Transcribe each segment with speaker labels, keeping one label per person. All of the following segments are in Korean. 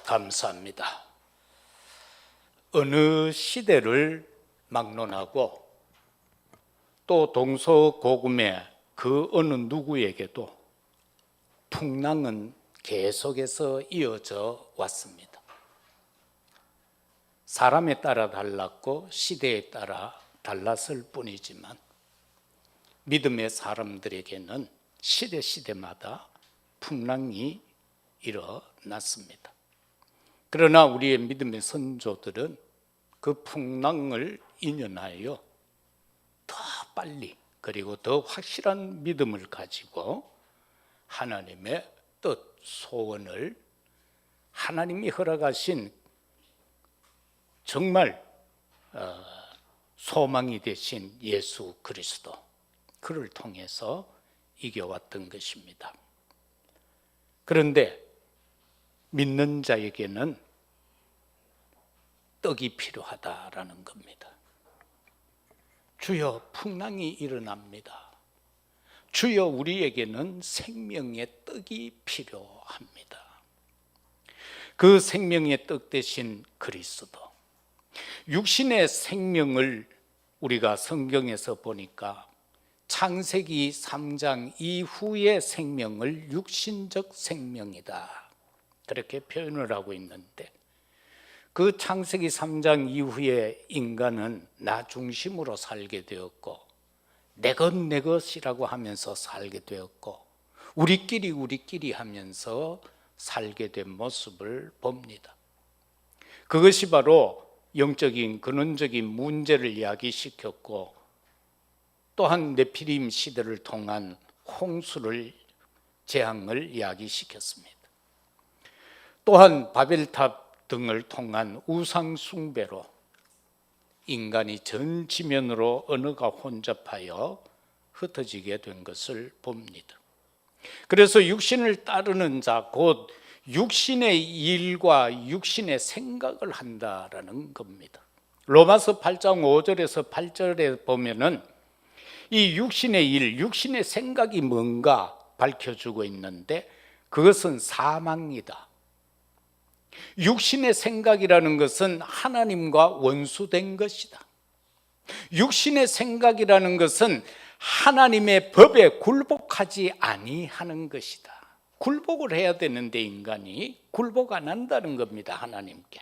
Speaker 1: 감사합니다. 어느 시대를 막론하고 또 동서고금의 그 어느 누구에게도 풍랑은 계속해서 이어져 왔습니다. 사람에 따라 달랐고 시대에 따라 달랐을 뿐이지만 믿음의 사람들에게는 시대마다 풍랑이 일어났습니다. 그러나 우리의 믿음의 선조들은 그 풍랑을 인연하여 더 빨리 그리고 더 확실한 믿음을 가지고 하나님의 뜻, 소원을 하나님이 허락하신 정말 소망이 되신 예수 그리스도, 그를 통해서 이겨왔던 것입니다. 그런데 믿는 자에게는 떡이 필요하다라는 겁니다. 주여, 풍랑이 일어납니다. 주여, 우리에게는 생명의 떡이 필요합니다. 그 생명의 떡 대신 그리스도, 육신의 생명을 우리가 성경에서 보니까 창세기 3장 이후의 생명을 육신적 생명이다, 그렇게 표현을 하고 있는데, 그 창세기 3장 이후에 인간은 나 중심으로 살게 되었고 내 것이라고 하면서 살게 되었고 우리끼리 하면서 살게 된 모습을 봅니다. 그것이 바로 영적인 근원적인 문제를 야기시켰고, 또한 네피림 시대를 통한 홍수를, 재앙을 야기시켰습니다. 또한 바벨탑 등을 통한 우상 숭배로 인간이 전 지면으로 언어가 혼잡하여 흩어지게 된 것을 봅니다. 그래서 육신을 따르는 자, 곧 육신의 일과 육신의 생각을 한다라는 겁니다. 로마서 8장 5절에서 8절에 보면은 이 육신의 일, 육신의 생각이 뭔가 밝혀주고 있는데, 그것은 사망이다. 육신의 생각이라는 것은 하나님과 원수된 것이다. 육신의 생각이라는 것은 하나님의 법에 굴복하지 아니하는 것이다. 굴복을 해야 되는데 인간이 굴복 안 한다는 겁니다, 하나님께.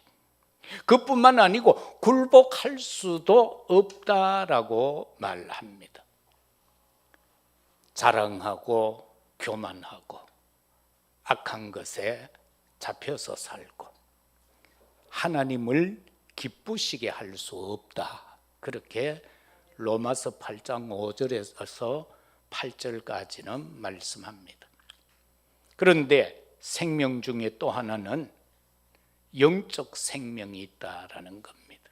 Speaker 1: 그뿐만 아니고 굴복할 수도 없다라고 말합니다. 자랑하고 교만하고 악한 것에 잡혀서 살고 하나님을 기쁘시게 할 수 없다, 그렇게 로마서 8장 5절에서 8절까지는 말씀합니다. 그런데 생명 중에 또 하나는 영적 생명이 있다라는 겁니다.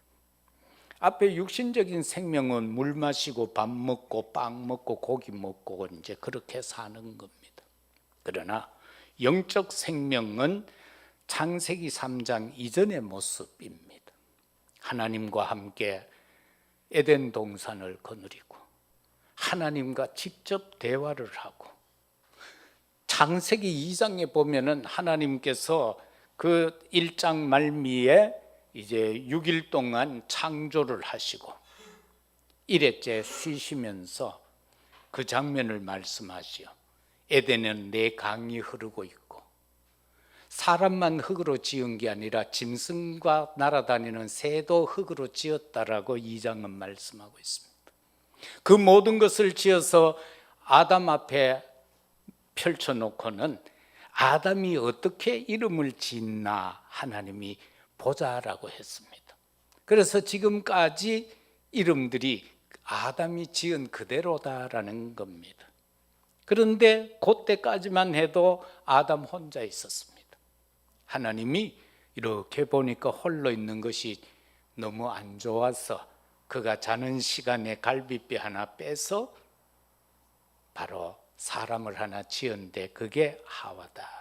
Speaker 1: 앞에 육신적인 생명은 물 마시고 밥 먹고 빵 먹고 고기 먹고 이제 그렇게 사는 겁니다. 그러나 영적 생명은 창세기 3장 이전의 모습입니다. 하나님과 함께 에덴 동산을 거느리고 하나님과 직접 대화를 하고, 창세기 2장에 보면은 하나님께서 그 1장 말미에 이제 6일 동안 창조를 하시고 1회째 쉬시면서 그 장면을 말씀하시오. 에덴은 내 강이 흐르고 있고 사람만 흙으로 지은 게 아니라 짐승과 날아다니는 새도 흙으로 지었다라고 2장은 말씀하고 있습니다. 그 모든 것을 지어서 아담 앞에 펼쳐놓고는 아담이 어떻게 이름을 짓나 하나님이 보자라고 했습니다. 그래서 지금까지 이름들이 아담이 지은 그대로다라는 겁니다. 그런데 그때까지만 해도 아담 혼자 있었습니다. 하나님이 이렇게 보니까 홀로 있는 것이 너무 안 좋아서 그가 자는 시간에 갈비뼈 하나 빼서 바로 사람을 하나 지었는데 그게 하와다.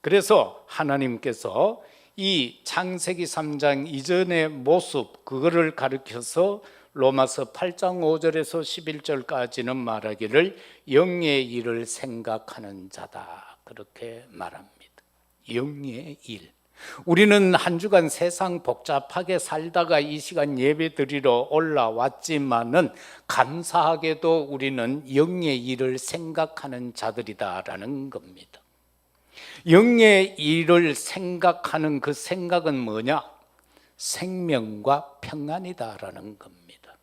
Speaker 1: 그래서 하나님께서 이 창세기 3장 이전의 모습, 그거를 가르쳐서 로마서 8장 5절에서 11절까지는 말하기를 영의 일을 생각하는 자다, 그렇게 말합니다. 영의 일. 우리는 한 주간 세상 복잡하게 살다가 이 시간 예배 드리러 올라왔지만은 감사하게도 우리는 영의 일을 생각하는 자들이다라는 겁니다. 영의 일을 생각하는 그 생각은 뭐냐? 생명과 평안이다라는 겁니다.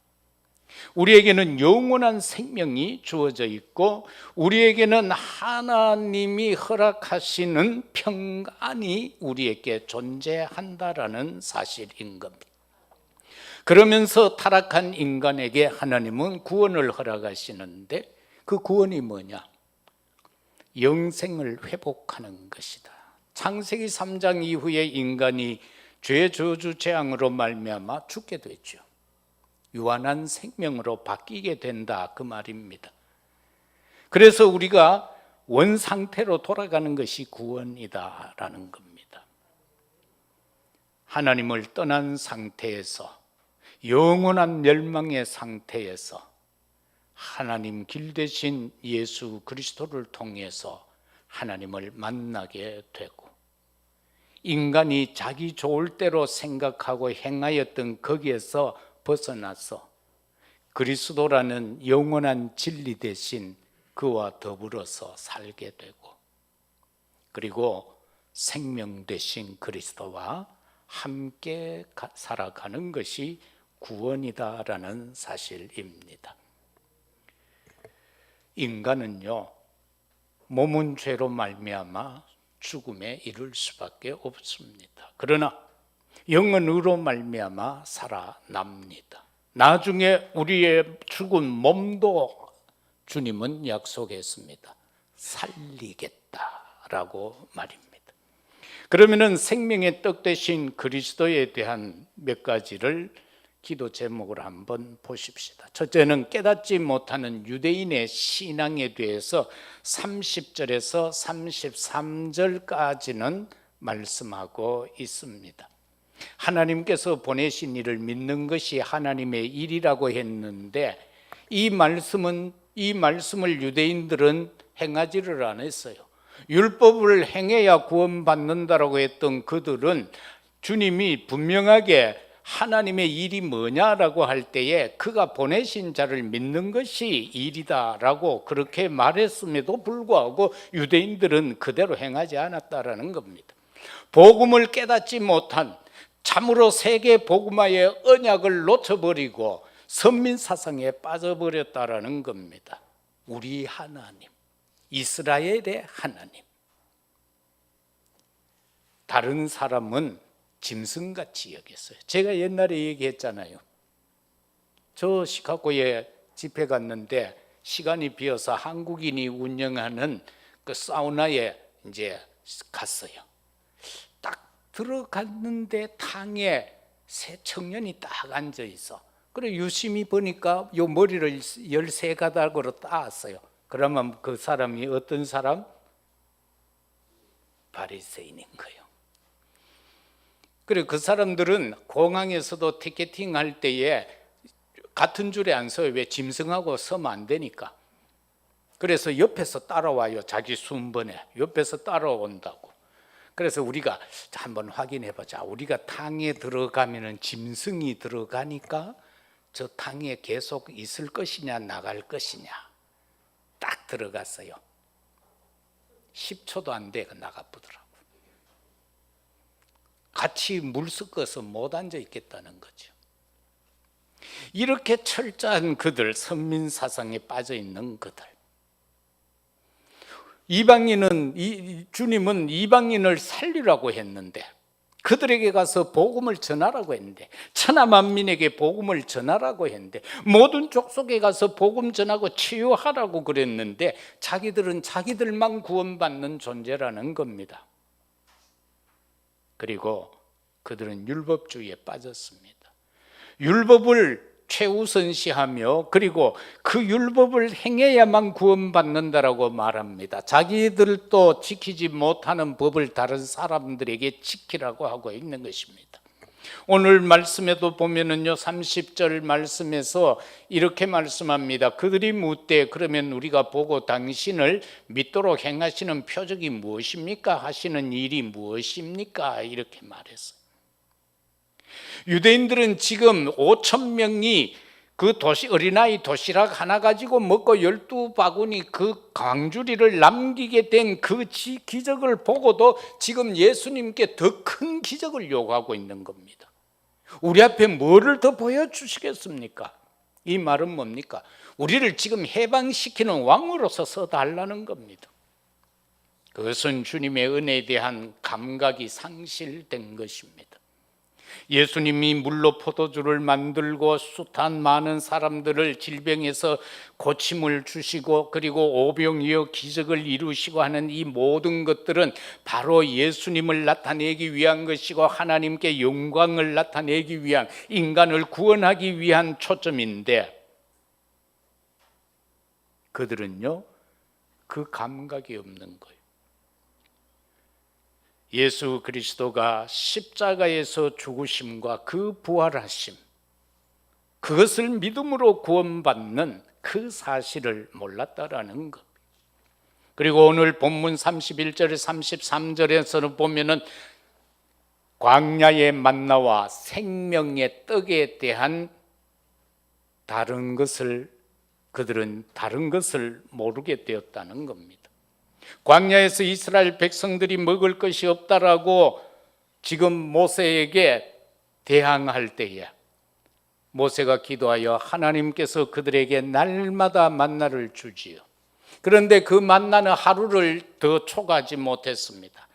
Speaker 1: 우리에게는 영원한 생명이 주어져 있고 우리에게는 하나님이 허락하시는 평안이 우리에게 존재한다라는 사실인 겁니다. 그러면서 타락한 인간에게 하나님은 구원을 허락하시는데 그 구원이 뭐냐? 영생을 회복하는 것이다. 창세기 3장 이후에 인간이 죄 저주 재앙으로 말미암아 죽게 됐죠. 유한한 생명으로 바뀌게 된다 그 말입니다. 그래서 우리가 원상태로 돌아가는 것이 구원이다라는 겁니다. 하나님을 떠난 상태에서 영원한 멸망의 상태에서 하나님 길 대신 예수 그리스도를 통해서 하나님을 만나게 되고 인간이 자기 좋을 대로 생각하고 행하였던 거기에서 벗어나서 그리스도라는 영원한 진리 대신 그와 더불어서 살게 되고 그리고 생명 되신 그리스도와 함께 살아가는 것이 구원이다라는 사실입니다. 인간은요, 몸은 죄로 말미암아 죽음에 이를 수밖에 없습니다. 그러나 영은 의로 말미암아 살아납니다. 나중에 우리의 죽은 몸도 주님은 약속했습니다. 살리겠다라고 말입니다. 그러면은 생명의 떡 되신 그리스도에 대한 몇 가지를 기도 제목을 한번 보십시다. 첫째는 깨닫지 못하는 유대인의 신앙에 대해서 30절에서 33절까지는 말씀하고 있습니다. 하나님께서 보내신 일을 믿는 것이 하나님의 일이라고 했는데 이 말씀을 유대인들은 행하지를 않았어요. 율법을 행해야 구원받는다라고 했던 그들은 주님이 분명하게 하나님의 일이 뭐냐라고 할 때에 그가 보내신 자를 믿는 것이 일이다라고 그렇게 말했음에도 불구하고 유대인들은 그대로 행하지 않았다라는 겁니다. 복음을 깨닫지 못한 참으로 세계 복음화의 언약을 놓쳐버리고 선민사상에 빠져버렸다라는 겁니다. 우리 하나님, 이스라엘의 하나님. 다른 사람은 짐승같이 여겼어요. 제가 옛날에 얘기했잖아요. 저 시카고에 집회 갔는데 시간이 비어서 한국인이 운영하는 그 사우나에 이제 갔어요. 딱 들어갔는데 탕에 세 청년이 딱 앉아 있어. 그래 유심히 보니까 요 머리를 13가닥으로 따왔어요. 그러면 그 사람이 어떤 사람? 바리새인인 거예요. 그리고 그 사람들은 공항에서도 티켓팅 할 때에 같은 줄에 안 서요. 왜? 짐승하고 서면 안 되니까. 그래서 옆에서 따라와요. 자기 순번에 옆에서 따라온다고. 그래서 우리가 한번 확인해 보자. 우리가 탕에 들어가면은 짐승이 들어가니까 저 탕에 계속 있을 것이냐 나갈 것이냐. 딱 들어갔어요. 10초도 안 돼 나가보더라고. 같이 물 섞어서 못 앉아 있겠다는 거죠. 이렇게 철저한 그들, 선민사상에 빠져 있는 그들. 주님은 이방인을 살리라고 했는데 그들에게 가서 복음을 전하라고 했는데 천하만민에게 복음을 전하라고 했는데 모든 족속에 가서 복음 전하고 치유하라고 그랬는데 자기들은 자기들만 구원받는 존재라는 겁니다. 그리고 그들은 율법주의에 빠졌습니다. 율법을 최우선시하며 그리고 그 율법을 행해야만 구원받는다라고 말합니다. 자기들도 지키지 못하는 법을 다른 사람들에게 지키라고 하고 있는 것입니다. 오늘 말씀에도 보면은요 30절 말씀에서 이렇게 말씀합니다. 그들이 묻되 그러면 우리가 보고 당신을 믿도록 행하시는 표적이 무엇입니까? 하시는 일이 무엇입니까? 이렇게 말했어요. 유대인들은 지금 5천 명이 그 어린아이 도시락 하나 가지고 먹고 12바구니 그 광주리를 남기게 된 그 기적을 보고도 지금 예수님께 더 큰 기적을 요구하고 있는 겁니다. 우리 앞에 뭐를 더 보여주시겠습니까? 이 말은 뭡니까? 우리를 지금 해방시키는 왕으로서 써달라는 겁니다. 그것은 주님의 은혜에 대한 감각이 상실된 것입니다. 예수님이 물로 포도주를 만들고 숱한 많은 사람들을 질병에서 고침을 주시고 그리고 오병이어 기적을 이루시고 하는 이 모든 것들은 바로 예수님을 나타내기 위한 것이고 하나님께 영광을 나타내기 위한, 인간을 구원하기 위한 초점인데, 그들은요 그 감각이 없는 거예요. 예수 그리스도가 십자가에서 죽으심과 그 부활하심, 그것을 믿음으로 구원받는 그 사실을 몰랐다라는 것. 그리고 오늘 본문 31절 33절에서는 보면은 광야의 만나와 생명의 떡에 대한 다른 것을, 그들은 다른 것을 모르게 되었다는 겁니다. 광야에서 이스라엘 백성들이 먹을 것이 없다라고 지금 모세에게 대항할 때에 모세가 기도하여 하나님께서 그들에게 날마다 만나를 주지요. 그런데 그 만나는 하루를 더 초과하지 못했습니다.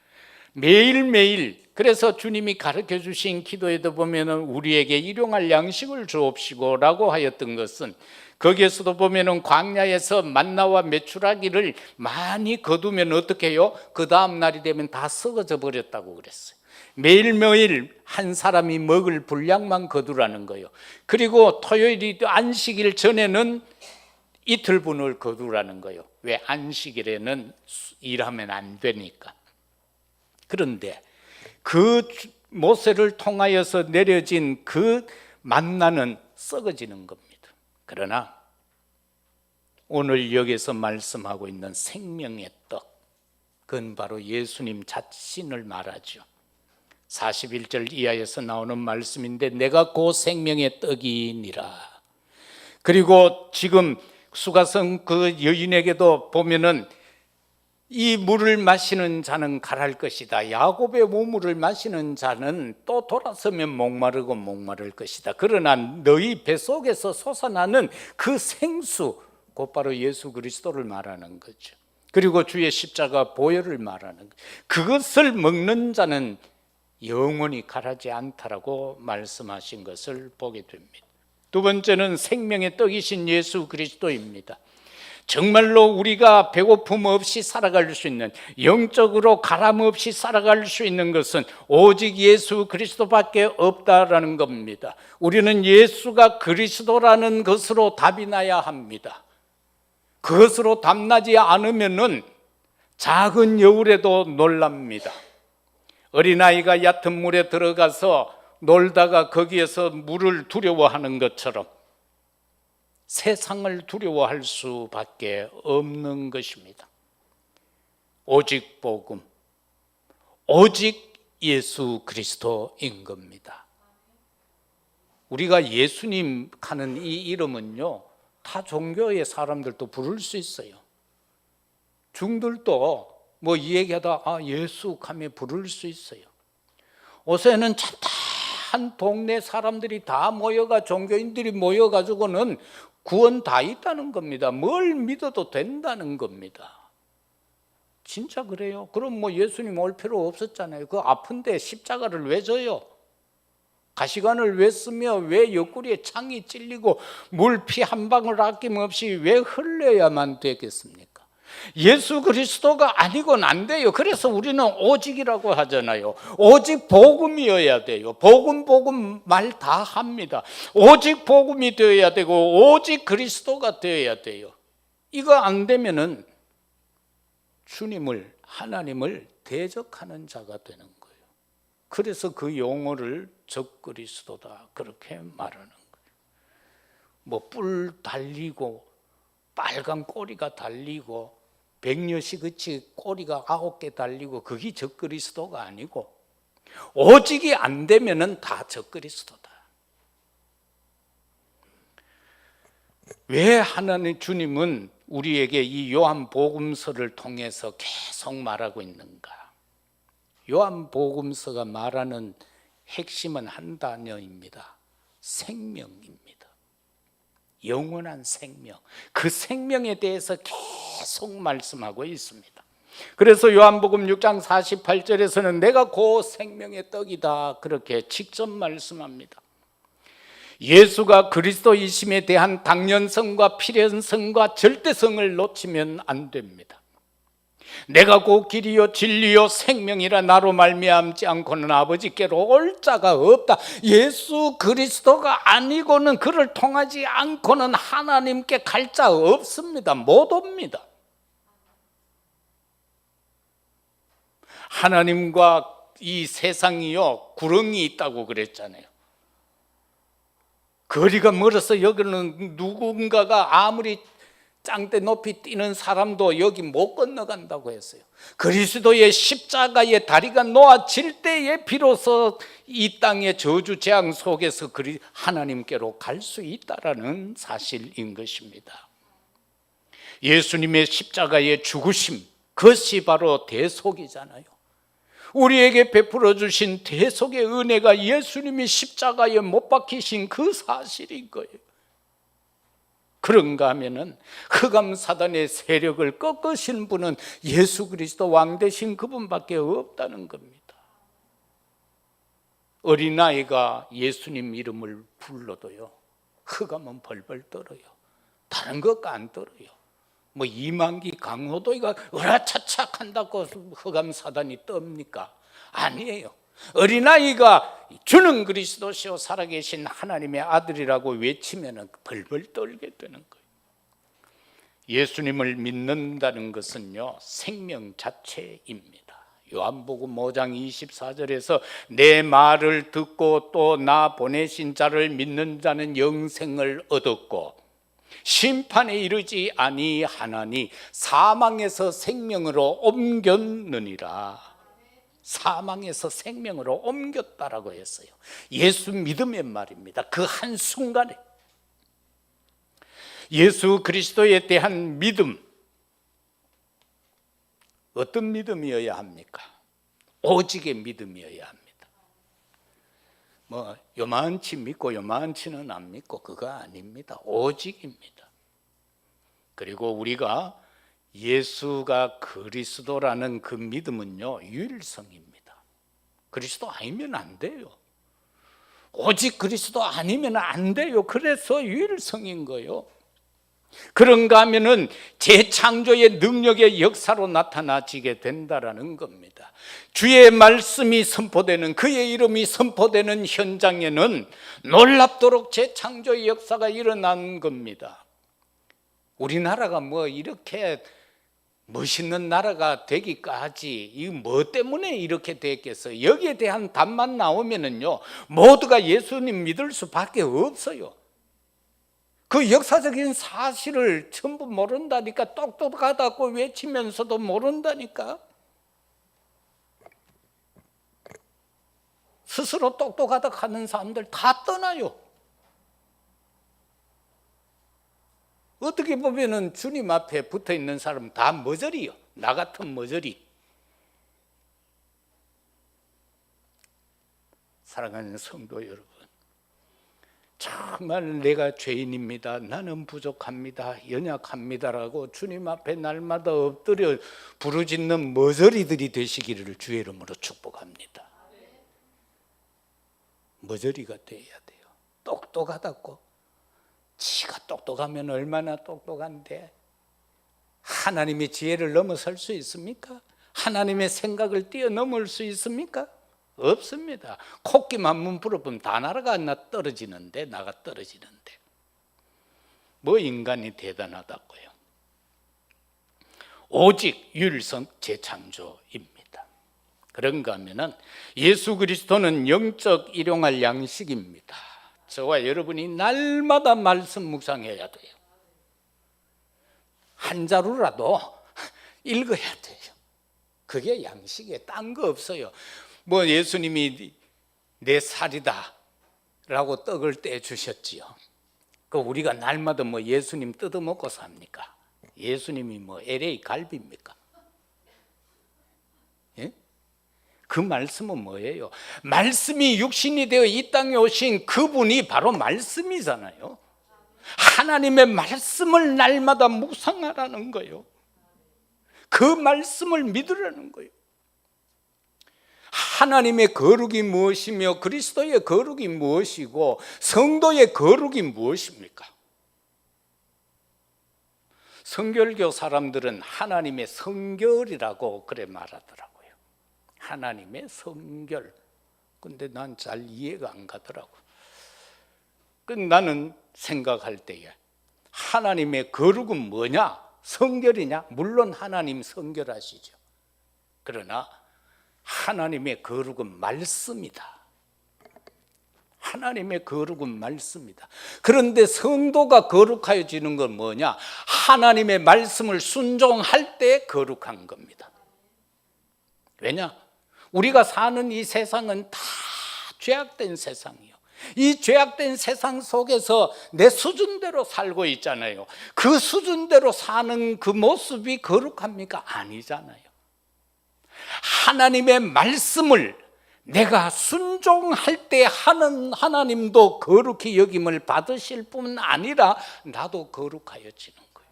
Speaker 1: 매일매일, 그래서 주님이 가르쳐 주신 기도에도 보면은 우리에게 일용할 양식을 주옵시고 라고 하였던 것은, 거기에서도 보면은 광야에서 만나와 메추라기를 많이 거두면 어떻게 해요? 그 다음 날이 되면 다 썩어져 버렸다고 그랬어요. 매일매일 한 사람이 먹을 분량만 거두라는 거예요. 그리고 토요일이 안식일 전에는 이틀분을 거두라는 거예요. 왜? 안식일에는 일하면 안 되니까. 그런데 그 모세를 통하여서 내려진 그 만나는 썩어지는 겁니다. 그러나 오늘 여기서 말씀하고 있는 생명의 떡, 그건 바로 예수님 자신을 말하죠. 41절 이하에서 나오는 말씀인데 내가 그 생명의 떡이니라. 그리고 지금 수가성 그 여인에게도 보면은 이 물을 마시는 자는 갈할 것이다. 야곱의 모물을 마시는 자는 또 돌아서면 목마르고 목마를 것이다. 그러나 너희 뱃속에서 솟아나는 그 생수, 곧바로 예수 그리스도를 말하는 거죠. 그리고 주의 십자가 보혈을 말하는 거죠. 그것을 먹는 자는 영원히 갈하지 않다라고 말씀하신 것을 보게 됩니다. 두 번째는 생명의 떡이신 예수 그리스도입니다. 정말로 우리가 배고픔 없이 살아갈 수 있는, 영적으로 가람 없이 살아갈 수 있는 것은 오직 예수 그리스도밖에 없다라는 겁니다. 우리는 예수가 그리스도라는 것으로 답이 나야 합니다. 그것으로 답나지 않으면은 작은 여울에도 놀랍니다. 어린아이가 얕은 물에 들어가서 놀다가 거기에서 물을 두려워하는 것처럼 세상을 두려워할 수밖에 없는 것입니다. 오직 복음, 오직 예수 그리스도인 겁니다. 우리가 예수님 하는 이 이름은요, 타 종교의 사람들도 부를 수 있어요. 중들도 뭐 이 얘기하다 예수 하며 부를 수 있어요. 요새는 찬탄한 동네 사람들이 다 모여가, 종교인들이 모여가지고는 구원 다 있다는 겁니다. 뭘 믿어도 된다는 겁니다. 진짜 그래요? 그럼 뭐 예수님 올 필요 없었잖아요. 그 아픈데 십자가를 왜 져요? 가시관을 왜 쓰며 왜 옆구리에 창이 찔리고 물 피 한 방울 아낌없이 왜 흘려야만 되겠습니까? 예수 그리스도가 아니고는 안 돼요. 그래서 우리는 오직이라고 하잖아요. 오직 복음이어야 돼요. 복음 말 다 합니다. 오직 복음이 되어야 되고 오직 그리스도가 되어야 돼요. 이거 안 되면은 주님을, 하나님을 대적하는 자가 되는 거예요. 그래서 그 용어를 적그리스도다 그렇게 말하는 거예요. 뭐 뿔 달리고 빨간 꼬리가 달리고 백녀시그치 꼬리가 9개 달리고 그게 적그리스도가 아니고 오직이 안 되면은 다 적그리스도다. 왜 하나님 주님은 우리에게 이 요한복음서를 통해서 계속 말하고 있는가? 요한복음서가 말하는 핵심은 한 단어입니다. 생명입니다. 영원한 생명. 그 생명에 대해서 계속 말씀하고 있습니다. 그래서 요한복음 6장 48절에서는 내가 그 생명의 떡이다 그렇게 직접 말씀합니다. 예수가 그리스도이심에 대한 당연성과 필연성과 절대성을 놓치면 안 됩니다. 내가 곧 길이요 진리요 생명이라 나로 말미암지 않고는 아버지께로 올 자가 없다. 예수 그리스도가 아니고는 그를 통하지 않고는 하나님께 갈 자 없습니다. 못 옵니다. 하나님과 이 세상이요 구렁이 있다고 그랬잖아요. 거리가 멀어서 여기는 누군가가 아무리 짱대 높이 뛰는 사람도 여기 못 건너간다고 했어요. 그리스도의 십자가의 다리가 놓아질 때에 비로소 이 땅의 저주 재앙 속에서 하나님께로 갈 수 있다라는 사실인 것입니다. 예수님의 십자가의 죽으심, 그것이 바로 대속이잖아요. 우리에게 베풀어 주신 대속의 은혜가 예수님이 십자가에 못 박히신 그 사실인 거예요. 그런가 하면은 흑암 사단의 세력을 꺾으신 분은 예수 그리스도 왕 되신 그분밖에 없다는 겁니다. 어린아이가 예수님 이름을 불러도요 흑암은 벌벌 떨어요. 다른 것과 안 떨어요. 뭐 이만기 강호도이가 으라차착 한다고 흑암 사단이 떱니까? 아니에요. 어린아이가 주는 그리스도시요 살아계신 하나님의 아들이라고 외치면 벌벌 떨게 되는 거예요. 예수님을 믿는다는 것은요 생명 자체입니다. 요한복음 5장 24절에서 내 말을 듣고 또 나 보내신 자를 믿는 자는 영생을 얻었고 심판에 이르지 아니하나니 사망에서 생명으로 옮겼느니라. 사망에서 생명으로 옮겼다라고 했어요. 예수 믿음의 말입니다. 그 한순간에 예수 그리스도에 대한 믿음, 어떤 믿음이어야 합니까? 오직의 믿음이어야 합니다. 뭐 요만치 믿고 요만치는 안 믿고 그거 아닙니다. 오직입니다. 그리고 우리가 예수가 그리스도라는 그 믿음은요 유일성입니다. 그리스도 아니면 안 돼요. 오직 그리스도 아니면 안 돼요. 그래서 유일성인 거예요. 그런가 하면은 재창조의 능력의 역사로 나타나지게 된다라는 겁니다. 주의 말씀이 선포되는, 그의 이름이 선포되는 현장에는 놀랍도록 재창조의 역사가 일어난 겁니다. 우리나라가 뭐 이렇게 멋있는 나라가 되기까지 이 뭐 때문에 이렇게 됐겠어요? 여기에 대한 답만 나오면은요 모두가 예수님 믿을 수밖에 없어요. 그 역사적인 사실을 전부 모른다니까. 똑똑하다고 외치면서도 모른다니까. 스스로 똑똑하다고 하는 사람들 다 떠나요. 어떻게 보면은 주님 앞에 붙어 있는 사람은 다 머저리요. 나 같은 머저리. 사랑하는 성도 여러분, 정말 내가 죄인입니다. 나는 부족합니다. 연약합니다라고 주님 앞에 날마다 엎드려 부르짖는 머저리들이 되시기를 주의 이름으로 축복합니다. 머저리가 돼야 돼요. 똑똑하다고. 지가 똑똑하면 얼마나 똑똑한데 하나님의 지혜를 넘어설 수 있습니까? 하나님의 생각을 뛰어넘을 수 있습니까? 없습니다. 코끼만 물어보면 다 나라가 떨어지는데, 나가 떨어지는데 뭐 인간이 대단하다고요. 오직 유일성 재창조입니다. 그런가 하면은 예수 그리스도는 영적 일용할 양식입니다. 저와 여러분이 날마다 말씀 묵상해야 돼요. 한 자루라도 읽어야 돼요. 그게 양식이에요. 딴 거 없어요. 뭐 예수님이 내 살이다 라고 떡을 떼 주셨지요. 그 우리가 날마다 뭐 예수님 뜯어먹고 삽니까? 예수님이 뭐 LA 갈비입니까? 예? 그 말씀은 뭐예요? 말씀이 육신이 되어 이 땅에 오신 그분이 바로 말씀이잖아요. 하나님의 말씀을 날마다 묵상하라는 거예요. 그 말씀을 믿으라는 거예요. 하나님의 거룩이 무엇이며 그리스도의 거룩이 무엇이고 성도의 거룩이 무엇입니까? 성결교 사람들은 하나님의 성결이라고 그래 말하더라고요. 하나님의 성결. 근데 난 잘 이해가 안 가더라고. 나는 생각할 때에 하나님의 거룩은 뭐냐? 성결이냐? 물론 하나님 성결하시죠. 그러나 하나님의 거룩은 말씀이다. 하나님의 거룩은 말씀이다. 그런데 성도가 거룩해지는 건 뭐냐? 하나님의 말씀을 순종할 때 거룩한 겁니다. 왜냐? 우리가 사는 이 세상은 다 죄악된 세상이요. 이 죄악된 세상 속에서 내 수준대로 살고 있잖아요. 그 수준대로 사는 그 모습이 거룩합니까? 아니잖아요. 하나님의 말씀을 내가 순종할 때 하나님도 거룩히 여김을 받으실 뿐 아니라 나도 거룩하여지는 거예요.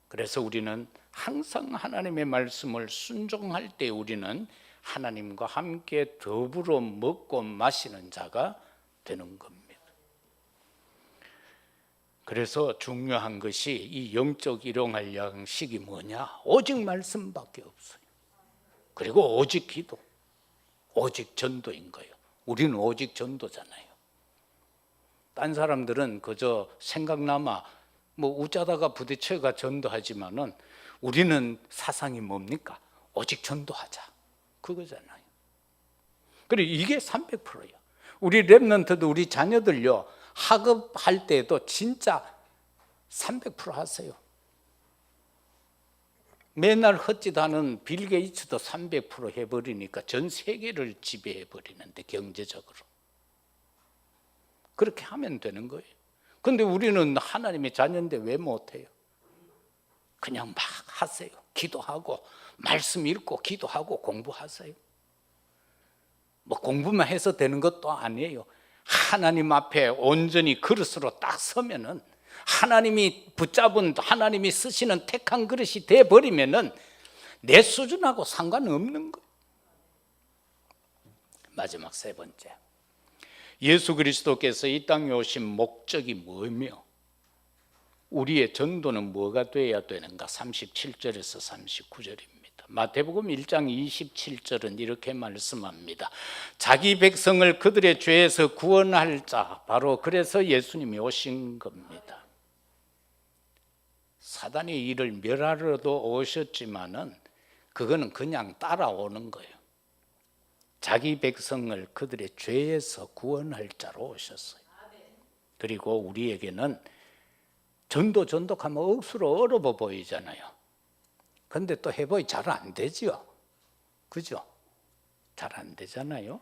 Speaker 1: 그래서 우리는 항상 하나님의 말씀을 순종할 때 우리는 하나님과 함께 더불어 먹고 마시는 자가 되는 겁니다. 그래서 중요한 것이 이 영적 일용할 양식이 뭐냐? 오직 말씀밖에 없어요. 그리고 오직 기도, 오직 전도인 거예요. 우리는 오직 전도잖아요. 딴 사람들은 그저 생각나마 뭐 웃자다가 부딪혀가 전도하지만은 우리는 사상이 뭡니까? 오직 전도하자. 그거잖아요. 그리고 이게 300%예요. 우리 랩런트도 우리 자녀들요. 학업할 때도 진짜 300% 하세요. 맨날 헛짓하는 빌 게이츠도 300% 해버리니까 전 세계를 지배해버리는데 경제적으로. 그렇게 하면 되는 거예요. 그런데 우리는 하나님의 자녀인데 왜 못해요? 그냥 막 하세요. 기도하고 말씀 읽고 기도하고 공부하세요. 뭐 공부만 해서 되는 것도 아니에요. 하나님 앞에 온전히 그릇으로 딱 서면은 하나님이 붙잡은 하나님이 쓰시는 택한 그릇이 돼버리면은 내 수준하고 상관없는 거예요. 마지막 세 번째, 예수 그리스도께서 이 땅에 오신 목적이 뭐며 우리의 전도는 뭐가 되어야 되는가? 37절에서 39절입니다. 마태복음 1장 27절은 이렇게 말씀합니다. 자기 백성을 그들의 죄에서 구원할 자, 바로 그래서 예수님이 오신 겁니다. 사단이 이를 멸하러도 오셨지만은 그거는 그냥 따라오는 거예요. 자기 백성을 그들의 죄에서 구원할 자로 오셨어요. 그리고 우리에게는 전도하면 억수로 어려워 보이잖아요. 근데 또 해보이 잘 안 되죠. 그죠? 잘 안 되잖아요.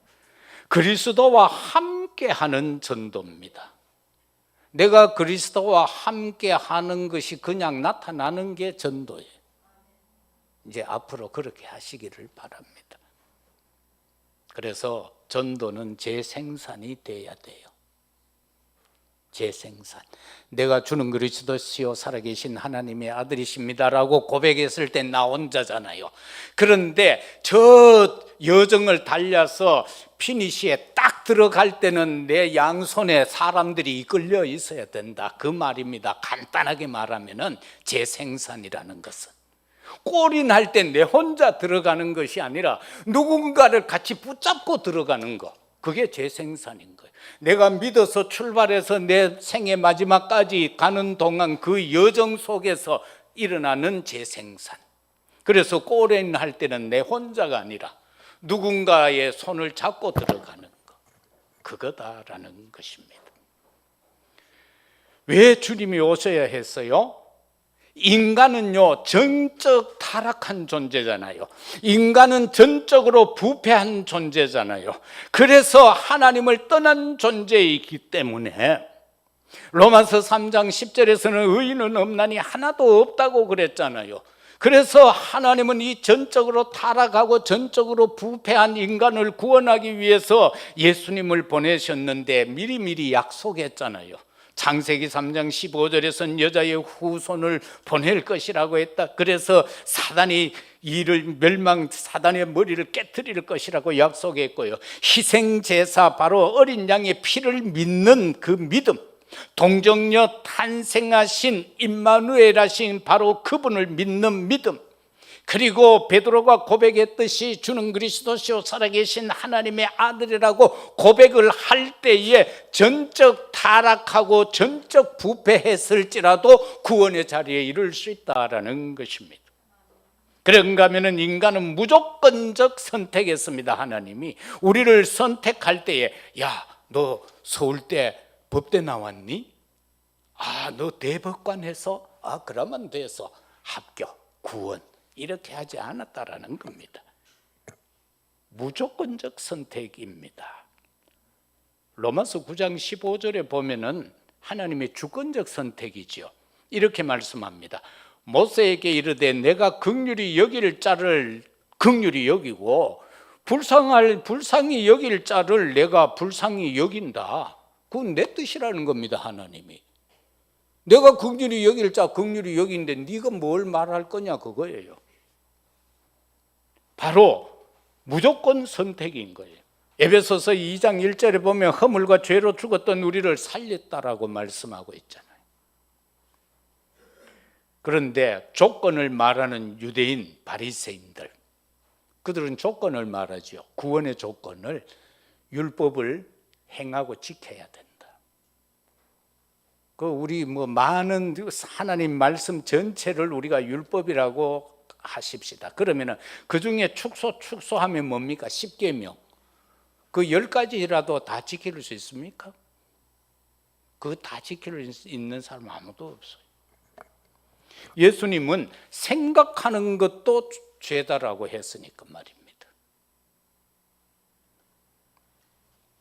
Speaker 1: 그리스도와 함께 하는 전도입니다. 내가 그리스도와 함께 하는 것이 그냥 나타나는 게 전도예요. 이제 앞으로 그렇게 하시기를 바랍니다. 그래서 전도는 재생산이 돼야 돼요. 재생산. 내가 주는 그리스도시요 살아계신 하나님의 아들이십니다라고 고백했을 때 나 혼자잖아요. 그런데 저 여정을 달려서 피니시에 딱 들어갈 때는 내 양손에 사람들이 이끌려 있어야 된다. 그 말입니다. 간단하게 말하면은 재생산이라는 것은 골이 날 때 내 혼자 들어가는 것이 아니라 누군가를 같이 붙잡고 들어가는 것. 그게 재생산인 거예요. 내가 믿어서 출발해서 내 생의 마지막까지 가는 동안 그 여정 속에서 일어나는 재생산. 그래서 꼬레인 할 때는 내 혼자가 아니라 누군가의 손을 잡고 들어가는 거, 그거다라는 것입니다. 왜 주님이 오셔야 했어요? 인간은요, 전적 타락한 존재잖아요. 인간은 전적으로 부패한 존재잖아요. 그래서 하나님을 떠난 존재이기 때문에 로마서 3장 10절에서는 의인은 없나니 하나도 없다고 그랬잖아요. 그래서 하나님은 이 전적으로 타락하고 전적으로 부패한 인간을 구원하기 위해서 예수님을 보내셨는데 미리미리 약속했잖아요. 창세기 3장 15절에서는 여자의 후손을 보낼 것이라고 했다. 그래서 사단의 머리를 깨트릴 것이라고 약속했고요. 희생제사, 바로 어린 양의 피를 믿는 그 믿음, 동정녀 탄생하신 임마누엘 하신 바로 그분을 믿는 믿음, 그리고 베드로가 고백했듯이 주는 그리스도시요 살아계신 하나님의 아들이라고 고백을 할 때에 전적 타락하고 전적 부패했을지라도 구원의 자리에 이를 수 있다라는 것입니다. 그런가 하면 인간은 무조건적 선택했습니다. 하나님이 우리를 선택할 때에, 야, 너 서울대 법대 나왔니? 너 대법관 해서? 그러면 돼서 합격, 구원, 이렇게 하지 않았다라는 겁니다. 무조건적 선택입니다. 로마서 9장 15절에 보면은 하나님의 주권적 선택이지요. 이렇게 말씀합니다. 모세에게 이르되 내가 긍휼히 여길 자를 긍휼히 여기고 불쌍히 여길 자를 내가 불쌍히 여긴다. 그건 내 뜻이라는 겁니다. 하나님이 내가 긍휼히 여길 자 긍휼히 여긴데 네가 뭘 말할 거냐, 그거예요. 바로 무조건 선택인 거예요. 에베소서 2장 1절에 보면 허물과 죄로 죽었던 우리를 살렸다라고 말씀하고 있잖아요. 그런데 조건을 말하는 유대인 바리새인들, 그들은 조건을 말하죠. 구원의 조건을, 율법을 행하고 지켜야 된다. 우리 많은 하나님 말씀 전체를 우리가 율법이라고 하십시다. 그러면은 그 중에 축소하면 뭡니까? 10계명. 그 10가지라도 다 지킬 수 있습니까? 그거 다 지킬 수 있는 사람 아무도 없어요. 예수님은 생각하는 것도 죄다라고 했으니까 말입니다.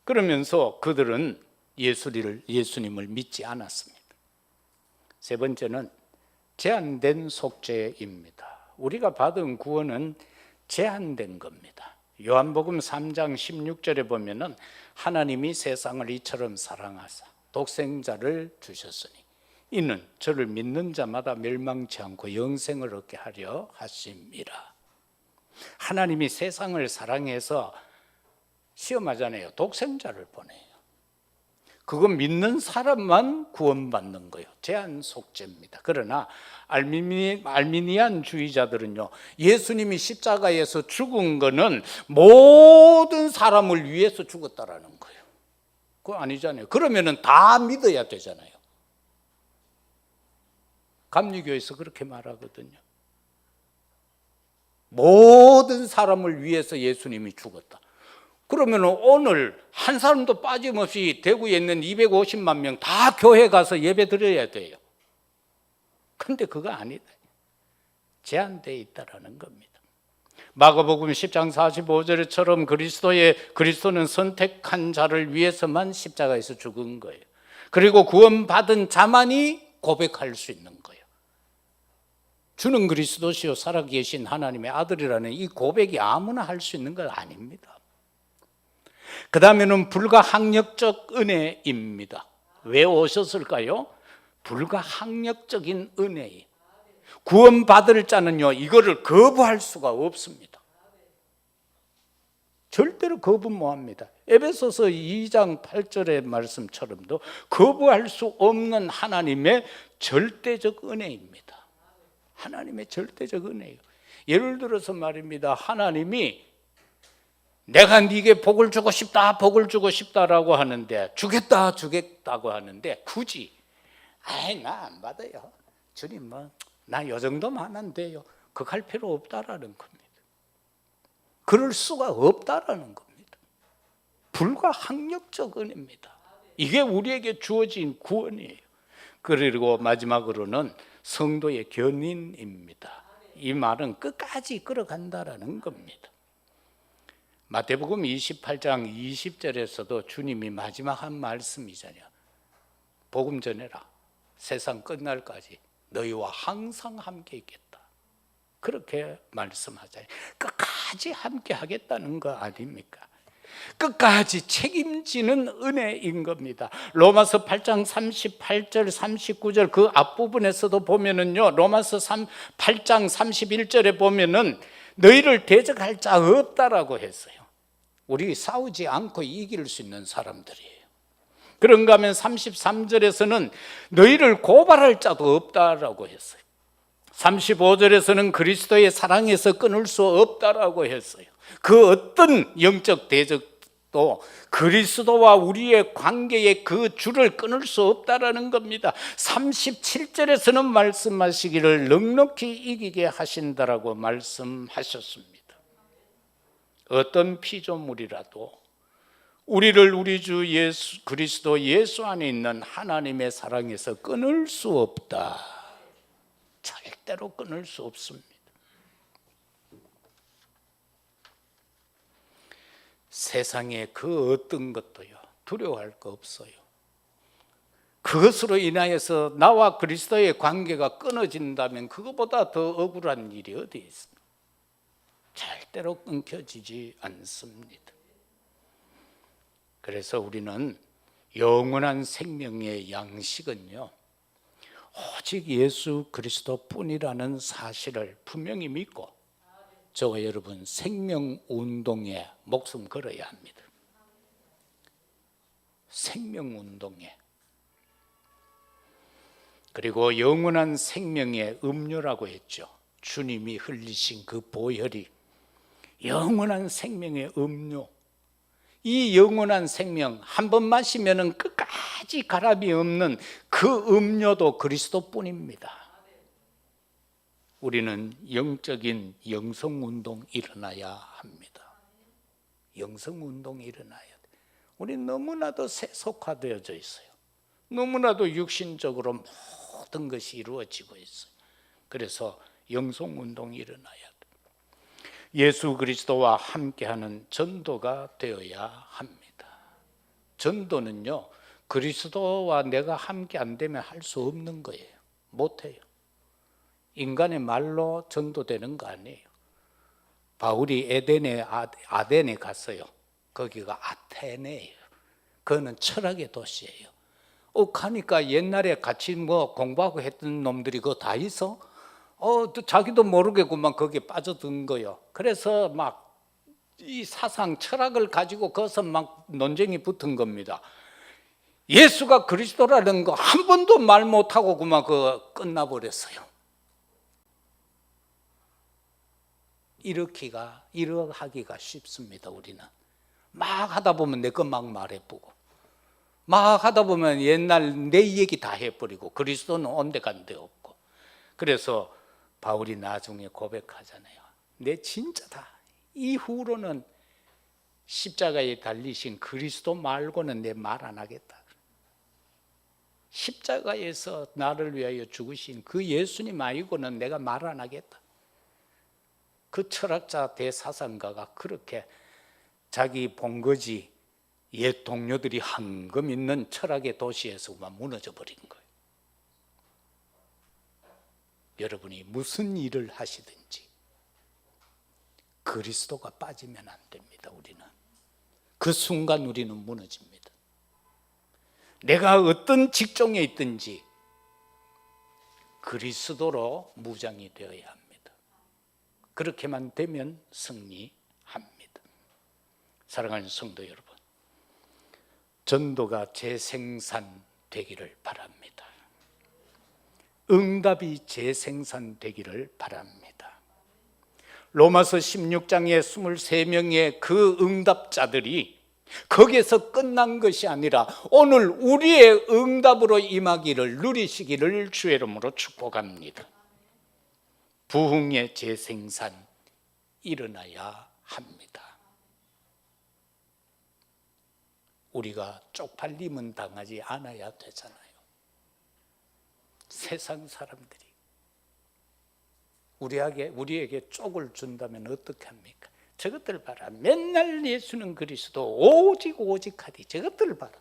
Speaker 1: 그러면서 그들은 예수님을 믿지 않았습니다. 세 번째는 제한된 속죄입니다. 우리가 받은 구원은 제한된 겁니다. 요한복음 3장 16절에 보면은 하나님이 세상을 이처럼 사랑하사 독생자를 주셨으니 이는 저를 믿는 자마다 멸망치 않고 영생을 얻게 하려 하심이라. 하나님이 세상을 사랑해서 시험하잖아요. 독생자를 보내요. 그거 믿는 사람만 구원받는 거예요. 제한 속죄입니다. 그러나 알미니안 주의자들은요, 예수님이 십자가에서 죽은 거는 모든 사람을 위해서 죽었다라는 거예요. 그거 아니잖아요. 그러면은 다 믿어야 되잖아요. 감리교에서 그렇게 말하거든요. 모든 사람을 위해서 예수님이 죽었다. 그러면 오늘 한 사람도 빠짐없이 대구에 있는 250만 명 다 교회 가서 예배 드려야 돼요. 근데 그거 아니다. 제한되어 있다라는 겁니다. 마가복음 10장 45절처럼 그리스도는 선택한 자를 위해서만 십자가에서 죽은 거예요. 그리고 구원받은 자만이 고백할 수 있는 거예요. 주는 그리스도시요 살아계신 하나님의 아들이라는 이 고백이 아무나 할 수 있는 건 아닙니다. 그 다음에는 불가항력적 은혜입니다. 왜 오셨을까요? 불가항력적인 은혜예요. 구원받을 자는요, 이거를 거부할 수가 없습니다. 절대로 거부 못합니다. 에베소서 2장 8절의 말씀처럼도 거부할 수 없는 하나님의 절대적 은혜입니다. 하나님의 절대적 은혜예요. 예를 들어서 말입니다. 하나님이 내가 네게 복을 주고 싶다라고 하는데, 주겠다고 하는데 굳이 나 안 받아요. 주님 나 요 정도만 하면 돼요. 그거 할 필요 없다라는 겁니다. 그럴 수가 없다라는 겁니다. 불가항력적 은혜입니다. 이게 우리에게 주어진 구원이에요. 그리고 마지막으로는 성도의 견인입니다. 이 말은 끝까지 끌어간다라는 겁니다. 마태복음 28장 20절에서도 주님이 마지막 한 말씀이잖아요. 복음 전해라. 세상 끝날까지 너희와 항상 함께 있겠다. 그렇게 말씀하잖아요. 끝까지 함께 하겠다는 거 아닙니까? 끝까지 책임지는 은혜인 겁니다. 로마서 8장 38절 39절 그 앞부분에서도 보면은요, 로마서 8장 31절에 보면은 너희를 대적할 자 없다라고 했어요. 우리 싸우지 않고 이길 수 있는 사람들이에요. 그런가 하면 33절에서는 너희를 고발할 자도 없다라고 했어요. 35절에서는 그리스도의 사랑에서 끊을 수 없다라고 했어요. 그 어떤 영적 대적도 그리스도와 우리의 관계의 그 줄을 끊을 수 없다라는 겁니다. 37절에서는 말씀하시기를 넉넉히 이기게 하신다라고 말씀하셨습니다. 어떤 피조물이라도 우리를 우리 주 예수 그리스도 예수 안에 있는 하나님의 사랑에서 끊을 수 없다. 절대로 끊을 수 없습니다. 세상에 그 어떤 것도요 두려워할 거 없어요. 그것으로 인하여서 나와 그리스도의 관계가 끊어진다면 그것보다 더 억울한 일이 어디 있습니까? 절대로 끊겨지지 않습니다. 그래서 우리는 영원한 생명의 양식은요 오직 예수 그리스도뿐이라는 사실을 분명히 믿고 저와 여러분 생명운동에 목숨 걸어야 합니다. 생명운동에. 그리고 영원한 생명의 음료라고 했죠. 주님이 흘리신 그 보혈이 영원한 생명의 음료. 이 영원한 생명 한 번 마시면 끝까지 가람이 없는 그 음료도 그리스도뿐입니다. 우리는 영적인 영성운동 일어나야 합니다. 영성운동이 일어나야 돼. 우리는 너무나도 세속화되어져 있어요. 너무나도 육신적으로 모든 것이 이루어지고 있어요. 그래서 영성운동이 일어나야 돼. 예수 그리스도와 함께하는 전도가 되어야 합니다. 전도는요 그리스도와 내가 함께 안 되면 할 수 없는 거예요. 못해요. 인간의 말로 전도되는 거 아니에요. 바울이 아덴에 갔어요. 거기가 아테네예요. 그거는 철학의 도시예요. 가니까 옛날에 같이 공부하고 했던 놈들이 그거 다 있어? 자기도 모르겠구만 거기에 빠져든 거요. 그래서 막 이 사상 철학을 가지고 거기서 막 논쟁이 붙은 겁니다. 예수가 그리스도라는 거 한 번도 말 못하고 그만 끝나버렸어요. 이러하기가 쉽습니다. 우리는 막 하다 보면 내 거 막 말해보고 막 하다 보면 옛날 내 얘기 다 해버리고 그리스도는 온데간데 없고. 그래서 바울이 나중에 고백하잖아요. 내 진짜 다 이후로는 십자가에 달리신 그리스도 말고는 내 말 안 하겠다. 십자가에서 나를 위하여 죽으신 그 예수님 말고는 내가 말 안 하겠다. 그 철학자 대사상가가 그렇게 자기 본거지 옛 동료들이 한금 있는 철학의 도시에서만 무너져 버린 거예요. 여러분이 무슨 일을 하시든지 그리스도가 빠지면 안 됩니다. 우리는 그 순간 우리는 무너집니다. 내가 어떤 직종에 있든지 그리스도로 무장이 되어야 합니다. 그렇게만 되면 승리합니다. 사랑하는 성도 여러분, 전도가 재생산되기를 바랍니다. 응답이 재생산되기를 바랍니다. 로마서 16장의 23명의 그 응답자들이 거기에서 끝난 것이 아니라 오늘 우리의 응답으로 임하기를 누리시기를 주의 이름으로 축복합니다. 부흥의 재생산 일어나야 합니다. 우리가 쪽팔림은 당하지 않아야 되잖아요. 세상 사람들이 우리에게 쪽을 준다면 어떻게 합니까? 저것들 봐라. 맨날 예수는 그리스도 오직 하디. 저것들 봐라.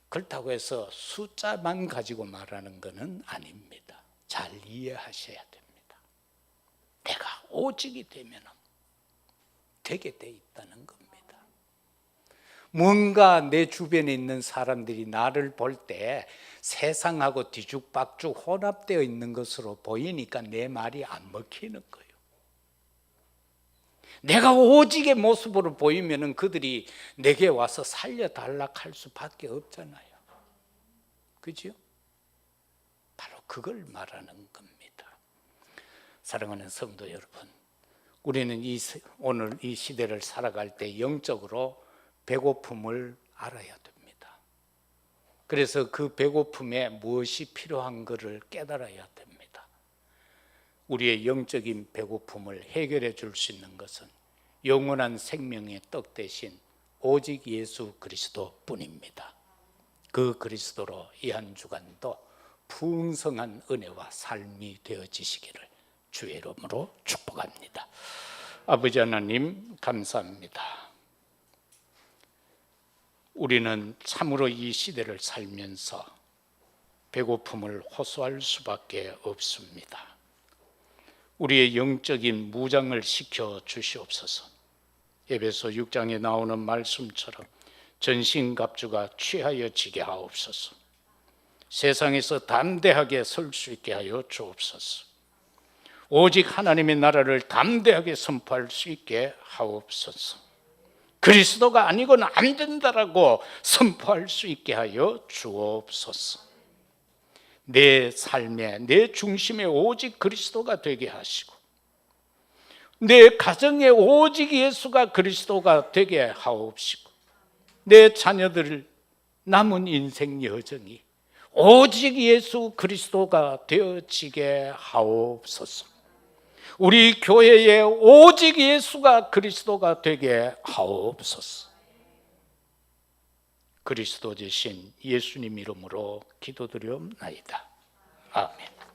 Speaker 1: 그렇다고 해서 숫자만 가지고 말하는 것은 아닙니다. 잘 이해하셔야 됩니다. 내가 오직이 되면 되게 돼 있다는 겁니다. 뭔가 내 주변에 있는 사람들이 나를 볼 때 세상하고 뒤죽박죽 혼합되어 있는 것으로 보이니까 내 말이 안 먹히는 거예요. 내가 오직의 모습으로 보이면 그들이 내게 와서 살려달라 할 수밖에 없잖아요. 그죠? 바로 그걸 말하는 겁니다. 사랑하는 성도 여러분, 우리는 오늘 이 시대를 살아갈 때 영적으로 배고픔을 알아야 됩니다. 그래서 그 배고픔에 무엇이 필요한 것을 깨달아야 됩니다. 우리의 영적인 배고픔을 해결해 줄 수 있는 것은 영원한 생명의 떡 대신 오직 예수 그리스도뿐입니다. 그 그리스도로 이 한 주간도 풍성한 은혜와 삶이 되어지시기를 주의 이름으로 축복합니다. 아버지 하나님 감사합니다. 우리는 참으로 이 시대를 살면서 배고픔을 호소할 수밖에 없습니다. 우리의 영적인 무장을 시켜 주시옵소서. 에베소 6장에 나오는 말씀처럼 전신갑주가 취하여 지게 하옵소서. 세상에서 담대하게 설 수 있게 하여 주옵소서. 오직 하나님의 나라를 담대하게 선포할 수 있게 하옵소서. 그리스도가 아니고는 안 된다라고 선포할 수 있게 하여 주옵소서. 내 삶에 내 중심에 오직 그리스도가 되게 하시고 내 가정에 오직 예수가 그리스도가 되게 하옵시고 내 자녀들 남은 인생 여정이 오직 예수 그리스도가 되어지게 하옵소서. 우리 교회에 오직 예수가 그리스도가 되게 하옵소서. 그리스도 되신 예수님 이름으로 기도드리옵나이다. 아멘.